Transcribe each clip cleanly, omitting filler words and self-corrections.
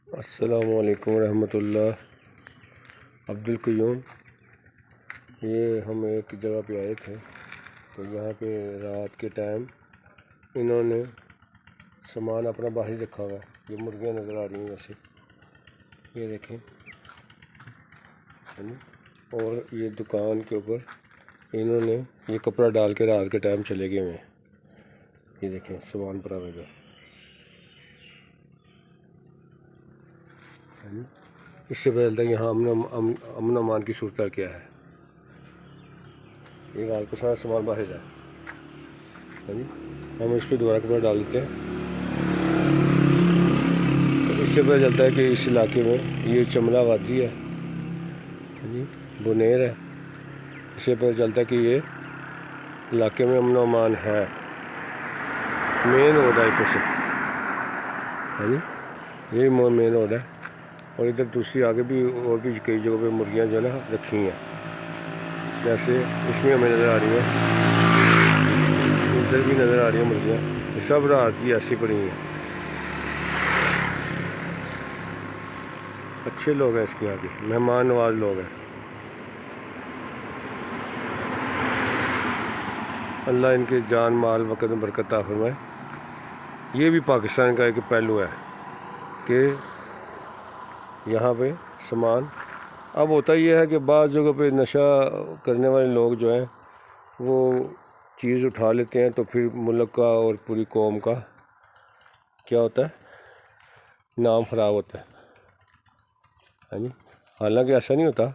अस्सलामुअलैकुम रहमतुल्लाह। अब्दुल क़य्यूम। ये हम एक जगह पे आए थे तो यहाँ पे रात के टाइम इन्होंने सामान अपना बाहर रखा हुआ है। ये मुर्गियाँ नज़र आ रही हैं वैसे, ये देखें, है ना। और ये दुकान के ऊपर इन्होंने ये कपड़ा डाल के रात के टाइम चले गए हैं। ये देखें सामान पड़ा हुआ है। इससे पता चलता है यहाँ अमन अमान की सूरत क्या है। ये रात को सारा सामान बाहर है जी। हम इस पर दोबारा कपड़ा डाल देते हैं तो इससे पता चलता है कि इस इलाके में ये चमला वादी है जी, बुनेर है। इससे पता चलता है कि ये इलाके में अमन अमान है। मेन रोड है ऊपर से, है जी, यही मेन रोड है। और इधर दूसरी आगे भी और भी कई जगहों पे मुर्गियाँ जो है ना रखी हैं, जैसे इसमें हमें नज़र आ रही है, इधर भी नज़र आ रही है मुर्गियाँ। ये सब रात की ऐसी पड़ी हैं। अच्छे लोग हैं इसके आगे, मेहमान नवाज लोग हैं। अल्लाह इनके जान माल वक़्त में बरकत अता फरमाए। ये भी पाकिस्तान का एक पहलू है कि यहाँ पे सामान अब होता ही है कि बाज़ जगहों पे नशा करने वाले लोग जो हैं वो चीज़ उठा लेते हैं तो फिर मुल्क का और पूरी कौम का क्या होता है, नाम ख़राब होता है जी। हालांकि ऐसा नहीं होता,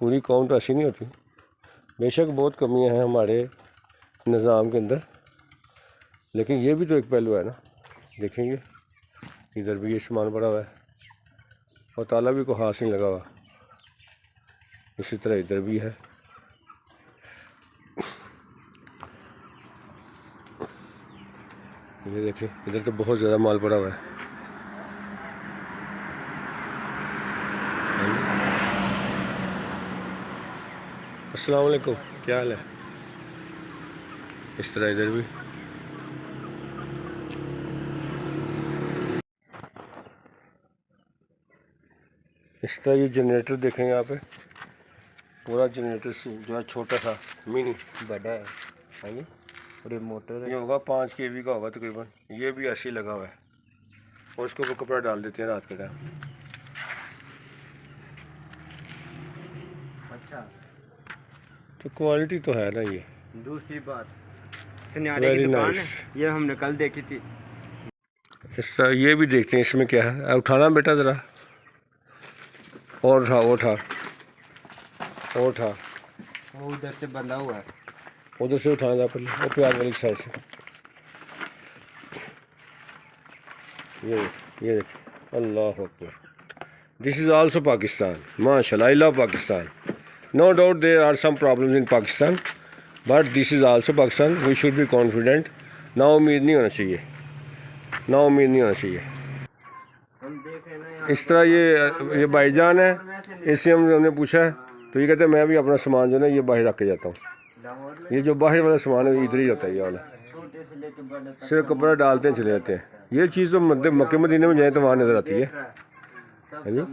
पूरी कौम तो ऐसी नहीं होती। बेशक बहुत कमियां हैं हमारे निज़ाम के अंदर, लेकिन ये भी तो एक पहलू है ना। देखेंगे इधर भी ये सामान पड़ा हुआ है और ताला भी को हाथ नहीं लगा हुआ। इसी तरह इधर भी है। ये देखें इधर तो बहुत ज़्यादा माल पड़ा हुआ है। अस्सलाम वालेकुम, क्या हाल है। इस तरह इधर भी इस तरह ये जनरेटर देखें यहाँ पे, पूरा जनरेटर जो है छोटा सा मिनी बड़ा है जी। और ये मोटर ये होगा 5 kV का होगा तकरीबन। ये भी ऐसे ही लगा हुआ है और उसके ऊपर कपड़ा डाल देते हैं रात के टाइम। अच्छा, तो क्वालिटी तो है ना। ये दूसरी बात सुनियारे की दुकान है, ये हमने कल देखी थी। इस तरह ये भी देखते हैं इसमें क्या है। उठाना बेटा ज़रा, और उठा वो उधर से बंधा हुआ है, उधर से उठाना था पहले, और प्याज वाली साइड से। ये अल्लाह अकबर। This is also Pakistan. माशाल्लाह, I love Pakistan. No doubt there are some problems in Pakistan, but this is also Pakistan. We should be confident. ना उम्मीद नहीं होना चाहिए, ना उम्मीद नहीं होना चाहिए। इस तरह ये भाईजान है, इससे हमने पूछा है तो ये कहते हैं मैं भी अपना सामान जो है ना ये बाहर रख के जाता हूँ। ये जो बाहर वाला सामान है इधर ही रहता है। ये वाला सिर्फ कपड़ा डालते हैं चले जाते हैं। ये चीज़ तो मक्के मदीने में जाए तो वहाँ नज़र आती है जी।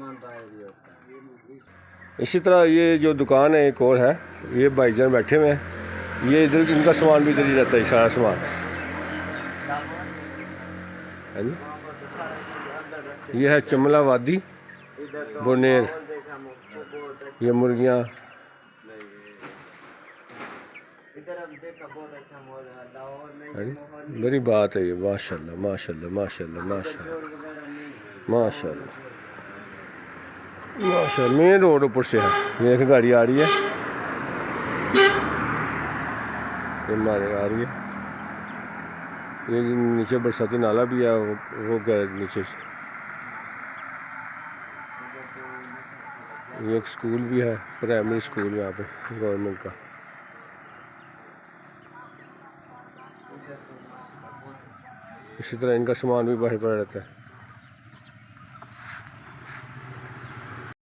इसी तरह ये जो दुकान है एक और है, ये भाईजान बैठे हुए हैं। ये इधर इनका सामान भी इधर ही रहता है, सारा सामान है जी। ये है चमला वादी बुनेर। ये मुर्गियाँ बड़ी बात है ये। माशाल्लाह माशाल्लाह माशाल्लाह माशाल्लाह माशाल्लाह माशाल्लाह। मेन रोड ऊपर से है। ये एक गाड़ी आ रही है, ये मारे आ रही है। ये नीचे बरसाती नाला भी है, वो गैर नीचे से। ये एक स्कूल भी है, प्राइमरी स्कूल यहाँ पे गवर्नमेंट का। इसी तरह इनका सामान भी बाहर पड़ा रहता है।